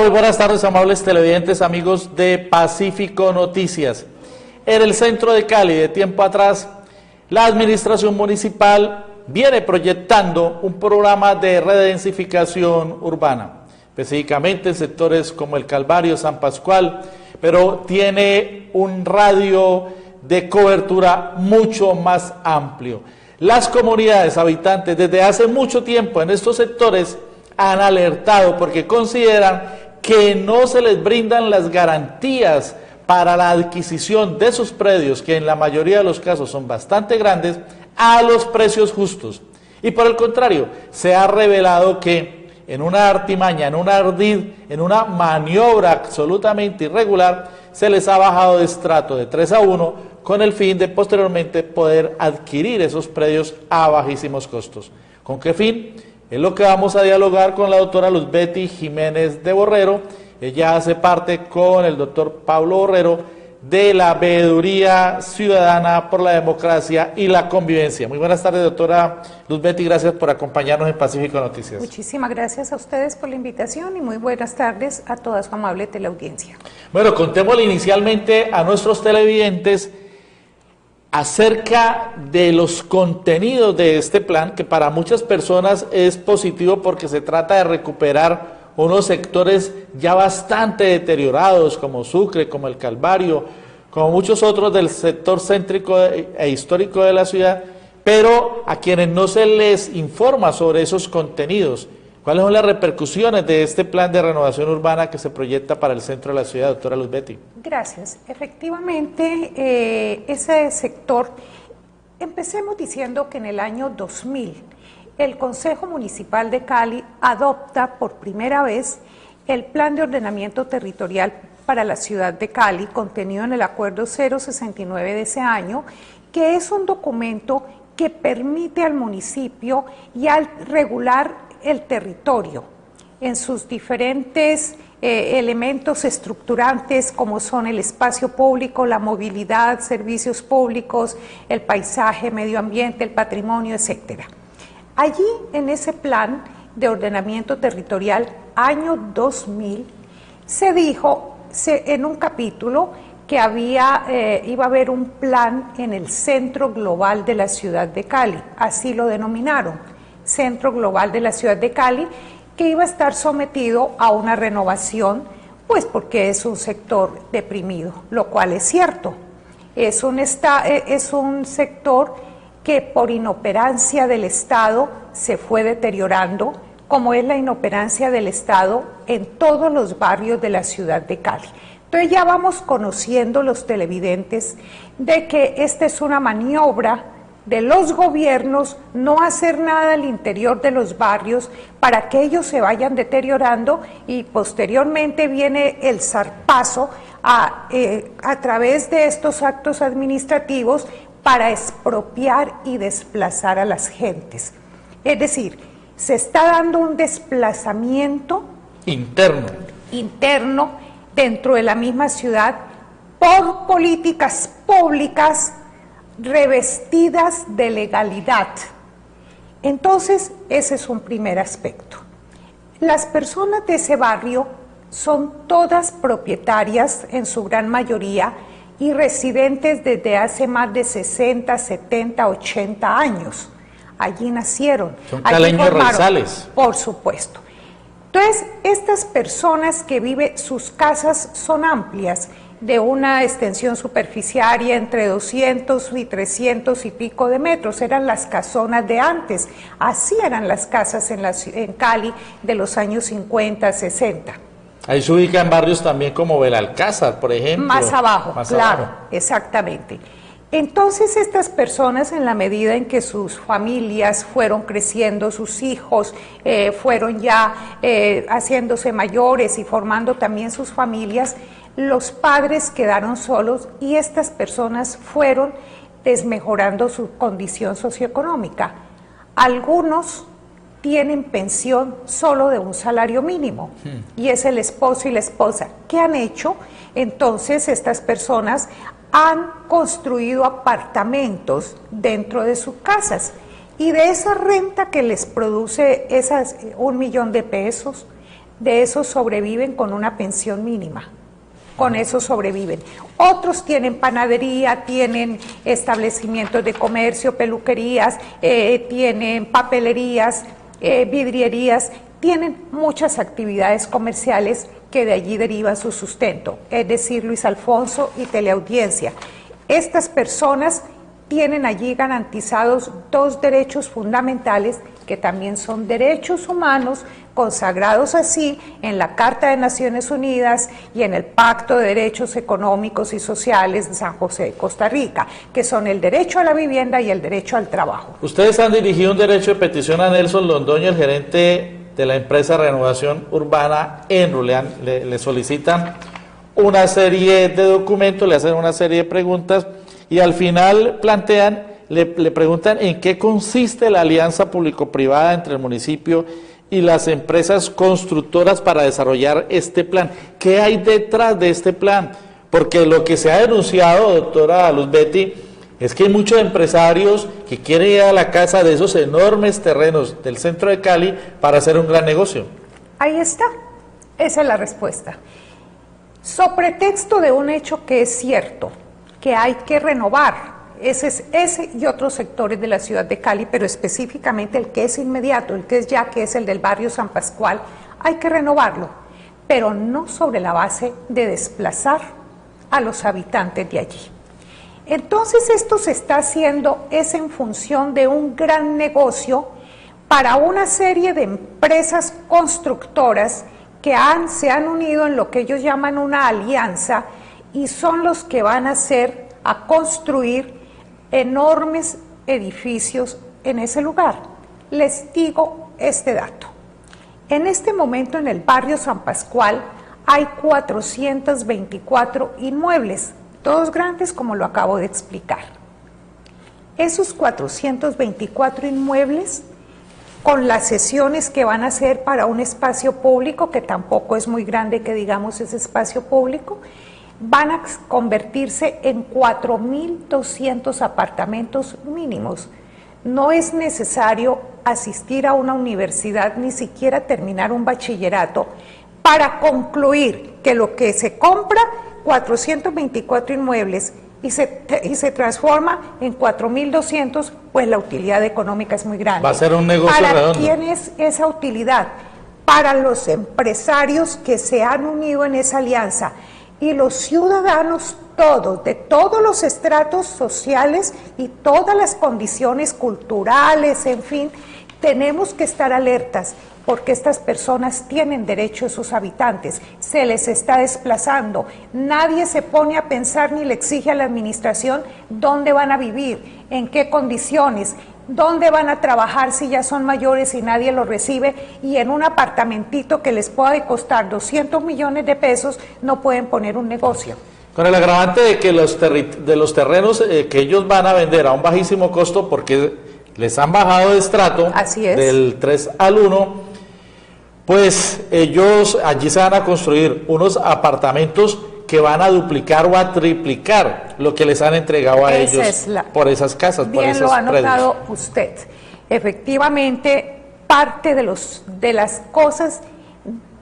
Hola, muy buenas tardes, amables televidentes, amigos de Pacífico Noticias. En el centro de Cali, de tiempo atrás, la administración municipal viene proyectando un programa de redensificación urbana, específicamente en sectores como el Calvario, San Pascual, pero tiene un radio de cobertura mucho más amplio. Las comunidades habitantes desde hace mucho tiempo en estos sectores han alertado porque consideran que no se les brindan las garantías para la adquisición de sus predios, que en la mayoría de los casos son bastante grandes, a los precios justos. Y por el contrario, se ha revelado que en una artimaña, en un ardid, en una maniobra absolutamente irregular, se les ha bajado de estrato de 3-1 con el fin de posteriormente poder adquirir esos predios a bajísimos costos. ¿Con qué fin? Es lo que vamos a dialogar con la doctora Luzbety Jiménez de Borrero. Ella hace parte con el doctor Pablo Borrero de la Veeduría Ciudadana por la Democracia y la Convivencia. Muy buenas tardes, doctora Luzbety, gracias por acompañarnos en Pacífico Noticias. Muchísimas gracias a ustedes por la invitación y muy buenas tardes a toda su amable teleaudiencia. Bueno, contémosle inicialmente a nuestros televidentes acerca de los contenidos de este plan, que para muchas personas es positivo porque se trata de recuperar unos sectores ya bastante deteriorados, como Sucre, como el Calvario, como muchos otros del sector céntrico e histórico de la ciudad, pero a quienes no se les informa sobre esos contenidos. ¿Cuáles son las repercusiones de este plan de renovación urbana que se proyecta para el centro de la ciudad, doctora Luzbety? Gracias. Efectivamente, ese sector, empecemos diciendo que en el año 2000, el Consejo Municipal de Cali adopta por primera vez el Plan de Ordenamiento Territorial para la ciudad de Cali, contenido en el Acuerdo 069 de ese año, que es un documento que permite al municipio y al regular el territorio en sus diferentes elementos estructurantes como son el espacio público, la movilidad, servicios públicos, el paisaje, medio ambiente, el patrimonio, etcétera. Allí en ese plan de ordenamiento territorial año 2000 se dijo en un capítulo que iba a haber un plan en el centro global de la ciudad de Cali, así lo denominaron. Centro Global de la ciudad de Cali, que iba a estar sometido a una renovación, pues porque es un sector deprimido, lo cual es cierto. Es un sector que por inoperancia del Estado se fue deteriorando, como es la inoperancia del Estado en todos los barrios de la ciudad de Cali. Entonces ya vamos conociendo los televidentes de que esta es una maniobra de los gobiernos no hacer nada al interior de los barrios para que ellos se vayan deteriorando y posteriormente viene el zarpazo a través de estos actos administrativos para expropiar y desplazar a las gentes. Es decir, se está dando un desplazamiento interno dentro de la misma ciudad por políticas públicas revestidas de legalidad. Entonces, ese es un primer aspecto. Las personas de ese barrio son todas propietarias, en su gran mayoría, y residentes desde hace más de 60, 70, 80 años. Allí nacieron. Son caleños raizales. Por supuesto. Entonces, estas personas que viven, sus casas son amplias, de una extensión superficiaria entre 200 y 300 y pico de metros, eran las casonas de antes, así eran las casas en Cali de los años 50, 60. Ahí se ubican barrios también como Belalcázar, por ejemplo. Más abajo, claro, exactamente. Entonces estas personas, en la medida en que sus familias fueron creciendo, sus hijos fueron ya haciéndose mayores y formando también sus familias, los padres quedaron solos y estas personas fueron desmejorando su condición socioeconómica. Algunos tienen pensión solo de un salario mínimo y es el esposo y la esposa. ¿Qué han hecho? Entonces estas personas han construido apartamentos dentro de sus casas y de esa renta que les produce esas 1 millón de pesos, de esos sobreviven con una pensión mínima. Con eso sobreviven. Otros tienen panadería, tienen establecimientos de comercio, peluquerías, tienen papelerías, vidrierías, tienen muchas actividades comerciales que de allí deriva su sustento, es decir, Luis Alfonso y Teleaudiencia. Estas personas tienen allí garantizados dos derechos fundamentales que también son derechos humanos consagrados así en la Carta de Naciones Unidas y en el Pacto de Derechos Económicos y Sociales de San José de Costa Rica, que son el derecho a la vivienda y el derecho al trabajo. Ustedes han dirigido un derecho de petición a Nelson Londoño, el gerente de la empresa Renovación Urbana Enrulean. Le solicitan una serie de documentos, le hacen una serie de preguntas y al final plantean, le preguntan en qué consiste la alianza público-privada entre el municipio y las empresas constructoras para desarrollar este plan. ¿Qué hay detrás de este plan? Porque lo que se ha denunciado, doctora Luz Betty, es que hay muchos empresarios que quieren ir a la casa de esos enormes terrenos del centro de Cali para hacer un gran negocio. Ahí está, esa es la respuesta. So pretexto de un hecho que es cierto, que hay que renovar ese y otros sectores de la ciudad de Cali, pero específicamente el que es inmediato, el que es ya, que es el del barrio San Pascual, hay que renovarlo, pero no sobre la base de desplazar a los habitantes de allí. Entonces esto se está haciendo es en función de un gran negocio para una serie de empresas constructoras que se han unido en lo que ellos llaman una alianza y son los que van a construir enormes edificios en ese lugar. Les digo este dato. En este momento en el barrio San Pascual hay 424 inmuebles, todos grandes como lo acabo de explicar. Esos 424 inmuebles, con las sesiones que van a hacer para un espacio público, que tampoco es muy grande que digamos ese espacio público, van a convertirse en 4.200 apartamentos mínimos. No es necesario asistir a una universidad, ni siquiera terminar un bachillerato, para concluir que lo que se compra, 424 inmuebles, y se transforma en 4.200, pues la utilidad económica es muy grande. Va a ser un negocio redondo. ¿Para quién es esa utilidad? Para los empresarios que se han unido en esa alianza. Y los ciudadanos todos, de todos los estratos sociales y todas las condiciones culturales, en fin, tenemos que estar alertas porque estas personas tienen derecho a sus habitantes, se les está desplazando, nadie se pone a pensar ni le exige a la administración dónde van a vivir, en qué condiciones, dónde van a trabajar si ya son mayores y nadie los recibe y en un apartamentito que les puede costar 200 millones de pesos no pueden poner un negocio. Con el agravante de que los terrenos que ellos van a vender a un bajísimo costo porque les han bajado de estrato del 3 al 1, pues ellos allí se van a construir unos apartamentos que van a duplicar o a triplicar lo que les han entregado a ellos por esas casas, por esos predios. Bien lo ha notado predios. usted. Efectivamente, parte de las cosas,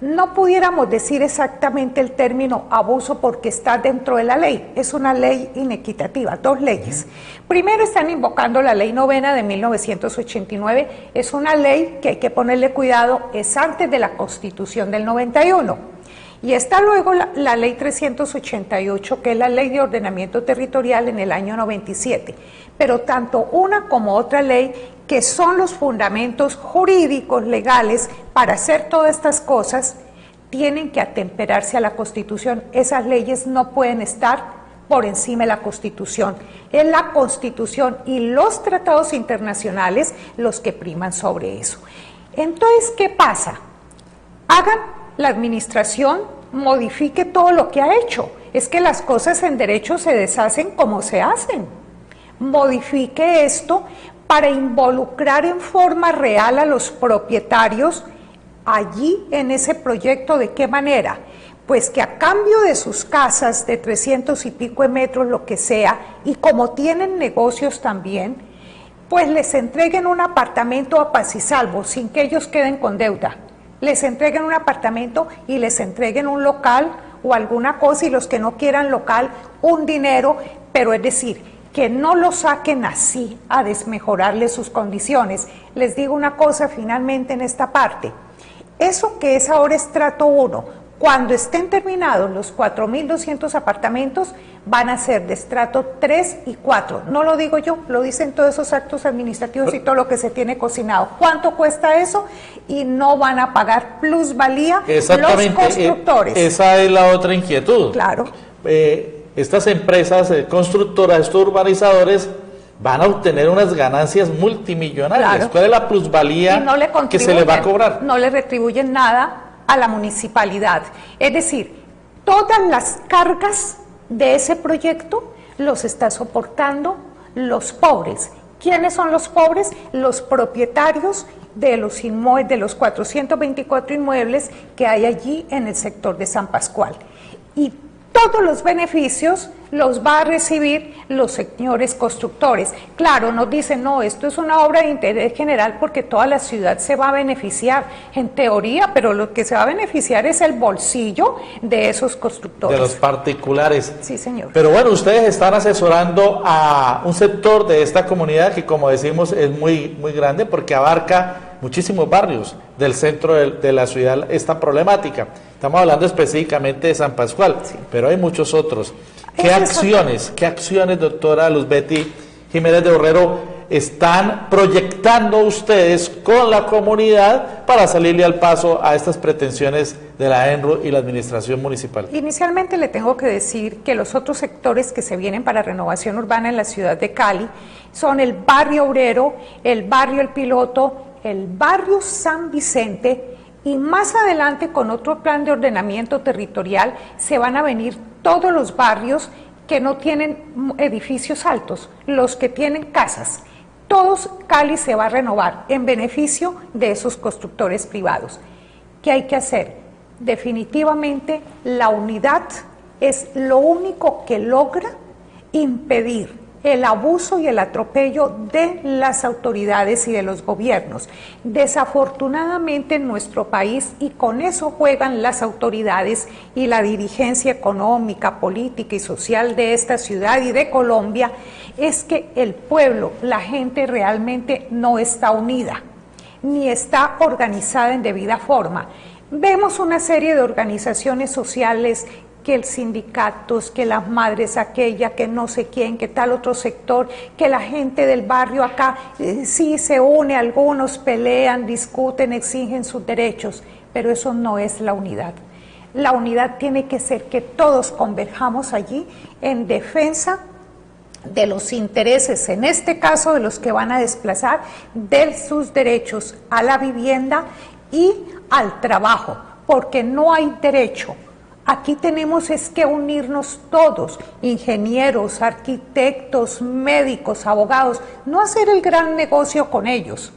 no pudiéramos decir exactamente el término abuso porque está dentro de la ley. Es una ley inequitativa, dos leyes. Primero están invocando la ley 9 de 1989. Es una ley que hay que ponerle cuidado, es antes de la Constitución del 91. Y está luego la ley 388, que es la ley de ordenamiento territorial en el año 97. Pero tanto una como otra ley, que son los fundamentos jurídicos, legales, para hacer todas estas cosas, tienen que atemperarse a la Constitución. Esas leyes no pueden estar por encima de la Constitución. Es la Constitución y los tratados internacionales los que priman sobre eso. Entonces, ¿qué pasa? La administración modifique todo lo que ha hecho. Es que las cosas en derecho se deshacen como se hacen. Modifique esto para involucrar en forma real a los propietarios allí en ese proyecto. ¿De qué manera? Pues que a cambio de sus casas de 300 y pico de metros, lo que sea, y como tienen negocios también, pues les entreguen un apartamento a paz y salvo, sin que ellos queden con deuda. les entreguen un apartamento y les entreguen un local o alguna cosa, y los que no quieran local, un dinero, pero es decir, que no lo saquen así a desmejorarles sus condiciones. Les digo una cosa finalmente en esta parte, eso que es ahora estrato 1, cuando estén terminados los 4.200 apartamentos, van a ser de estrato 3 y 4. No lo digo yo, lo dicen todos esos actos administrativos y todo lo que se tiene cocinado. ¿Cuánto cuesta eso? Y no van a pagar plusvalía los constructores. Esa es la otra inquietud. Claro. Estas empresas constructoras, estos urbanizadores, van a obtener unas ganancias multimillonarias. Claro. ¿Cuál es la plusvalía que se le va a cobrar? No le retribuyen nada a la municipalidad. Es decir, todas las cargas de ese proyecto los está soportando los pobres. ¿Quiénes son los pobres? Los propietarios de los inmuebles, de los 424 inmuebles que hay allí en el sector de San Pascual. Y todos los beneficios los va a recibir los señores constructores. Claro, nos dicen, no, esto es una obra de interés general porque toda la ciudad se va a beneficiar, en teoría, pero lo que se va a beneficiar es el bolsillo de esos constructores. De los particulares. Sí, señor. Pero bueno, ustedes están asesorando a un sector de esta comunidad que, como decimos, es muy grande porque abarca muchísimos barrios del centro de la ciudad esta problemática. Estamos hablando específicamente de San Pascual, sí, pero hay muchos otros. ¿Qué acciones, doctora Luz Betty Jiménez de Borrero, están proyectando ustedes con la comunidad para salirle al paso a estas pretensiones de la ENRU y la administración municipal? Inicialmente le tengo que decir que los otros sectores que se vienen para renovación urbana en la ciudad de Cali son el barrio Obrero, el barrio El Piloto, el barrio San Vicente, y más adelante con otro plan de ordenamiento territorial se van a venir todos los barrios que no tienen edificios altos, los que tienen casas. Todos Cali se va a renovar en beneficio de esos constructores privados. ¿Qué hay que hacer? Definitivamente la unidad es lo único que logra impedir el abuso y el atropello de las autoridades y de los gobiernos. Desafortunadamente en nuestro país, y con eso juegan las autoridades y la dirigencia económica, política y social de esta ciudad y de Colombia, es que el pueblo, la gente realmente no está unida, ni está organizada en debida forma. Vemos una serie de organizaciones sociales, que el sindicatos, que las madres aquella, que no sé quién, que tal otro sector, que la gente del barrio acá, sí se une, algunos pelean, discuten, exigen sus derechos, pero eso no es la unidad. La unidad tiene que ser que todos converjamos allí en defensa de los intereses, en este caso de los que van a desplazar, de sus derechos a la vivienda y al trabajo, porque no hay derecho. Aquí tenemos es que unirnos todos, ingenieros, arquitectos, médicos, abogados, no hacer el gran negocio con ellos,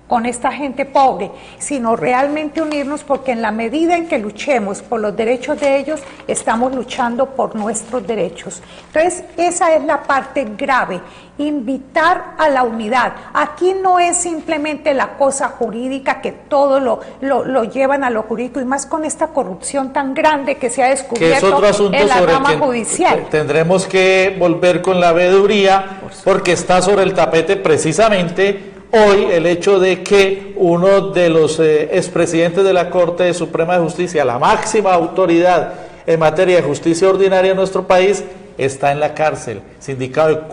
con esta gente pobre, sino realmente unirnos, porque en la medida en que luchemos por los derechos de ellos, estamos luchando por nuestros derechos. Entonces, esa es la parte grave, invitar a la unidad. Aquí no es simplemente la cosa jurídica, que todo lo llevan a lo jurídico, y más con esta corrupción tan grande que se ha descubierto en la rama judicial. Tendremos que volver con la veeduría, porque está sobre el tapete precisamente hoy el hecho de que uno de los expresidentes de la Corte Suprema de Justicia, la máxima autoridad en materia de justicia ordinaria en nuestro país, está en la cárcel, sindicado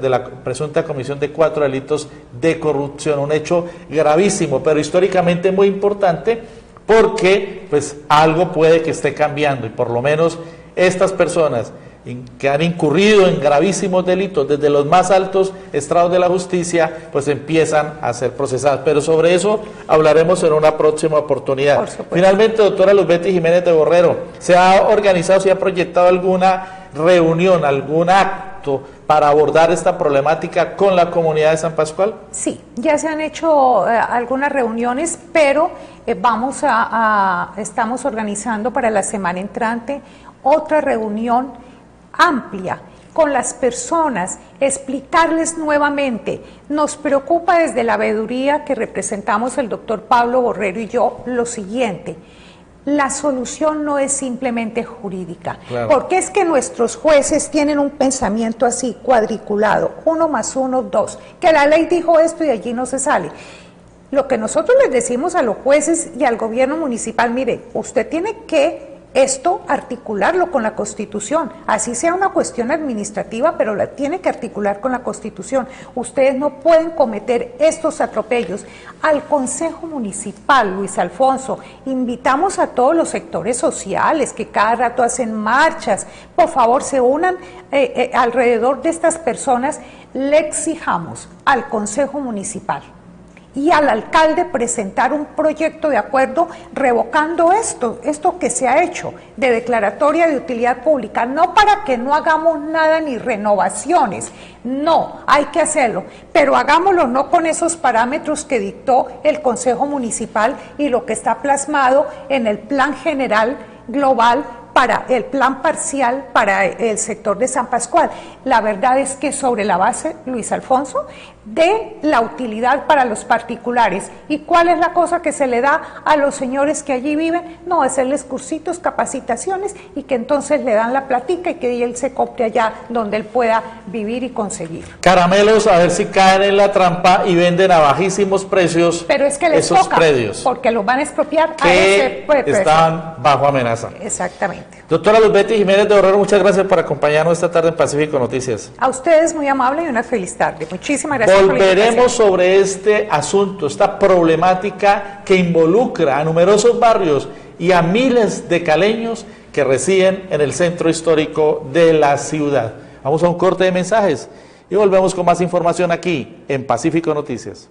de la presunta comisión de 4 delitos de corrupción, un hecho gravísimo, pero históricamente muy importante, porque pues algo puede que esté cambiando, y por lo menos estas personas que han incurrido en gravísimos delitos desde los más altos estrados de la justicia, pues empiezan a ser procesadas. Pero sobre eso hablaremos en una próxima oportunidad. Finalmente, doctora Luz Betty Jiménez de Borrero, ¿se ha organizado, se ha proyectado alguna reunión, algún acto para abordar esta problemática con la comunidad de San Pascual? Sí, ya se han hecho algunas reuniones, pero estamos organizando para la semana entrante otra reunión amplia con las personas, explicarles nuevamente. Nos preocupa desde la veeduría que representamos el doctor Pablo Borrero y yo lo siguiente. La solución no es simplemente jurídica, claro, porque es que nuestros jueces tienen un pensamiento así cuadriculado, 1 + 1 = 2, que la ley dijo esto y allí no se sale. Lo que nosotros les decimos a los jueces y al gobierno municipal, mire, usted tiene que esto articularlo con la Constitución, así sea una cuestión administrativa, pero la tiene que articular con la Constitución. Ustedes no pueden cometer estos atropellos. Al Consejo Municipal, Luis Alfonso, invitamos a todos los sectores sociales que cada rato hacen marchas, por favor se unan alrededor de estas personas. Le exijamos al Consejo Municipal y al alcalde presentar un proyecto de acuerdo revocando esto que se ha hecho de declaratoria de utilidad pública, no para que no hagamos nada ni renovaciones, no, hay que hacerlo, pero hagámoslo no con esos parámetros que dictó el Consejo Municipal y lo que está plasmado en el Plan General Global para el plan parcial para el sector de San Pascual. La verdad es que sobre la base, Luis Alfonso, de la utilidad para los particulares. ¿Y cuál es la cosa que se le da a los señores que allí viven? No, hacerles cursitos, capacitaciones y que entonces le dan la platica y que él se compre allá donde él pueda vivir y conseguir. Caramelos, a ver si caen en la trampa y venden a bajísimos precios. Pero es que les esos toca, predios porque los van a expropiar a que ese precio. están bajo amenaza. Exactamente. Doctora Luz Betty Jiménez de Borrero, muchas gracias por acompañarnos esta tarde en Pacífico Noticias. A ustedes muy amable y una feliz tarde. Muchísimas gracias. Volveremos sobre este asunto, esta problemática que involucra a numerosos barrios y a miles de caleños que residen en el centro histórico de la ciudad. Vamos a un corte de mensajes y volvemos con más información aquí en Pacífico Noticias.